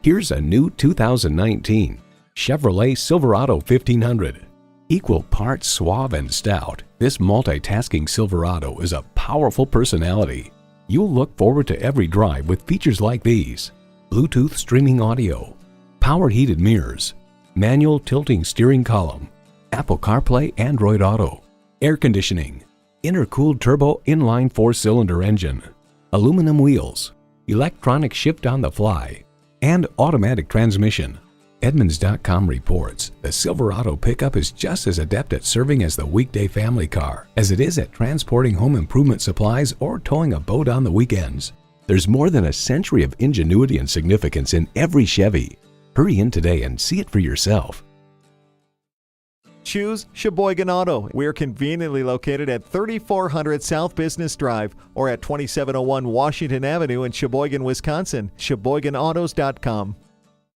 Here's a new 2019 Chevrolet Silverado 1500. Equal parts suave and stout, this multitasking Silverado is a powerful personality. You'll look forward to every drive with features like these: Bluetooth streaming audio, power heated mirrors, manual tilting steering column, Apple CarPlay Android Auto, air conditioning, intercooled turbo inline 4-cylinder engine, aluminum wheels, electronic shift on the fly, and automatic transmission. Edmunds.com reports the Silverado pickup is just as adept at serving as the weekday family car as it is at transporting home improvement supplies or towing a boat on the weekends. There's more than a century of ingenuity and significance in every Chevy. Hurry in today and see it for yourself. Choose Sheboygan Auto. We're conveniently located at 3400 South Business Drive or at 2701 Washington Avenue in Sheboygan, Wisconsin. SheboyganAutos.com.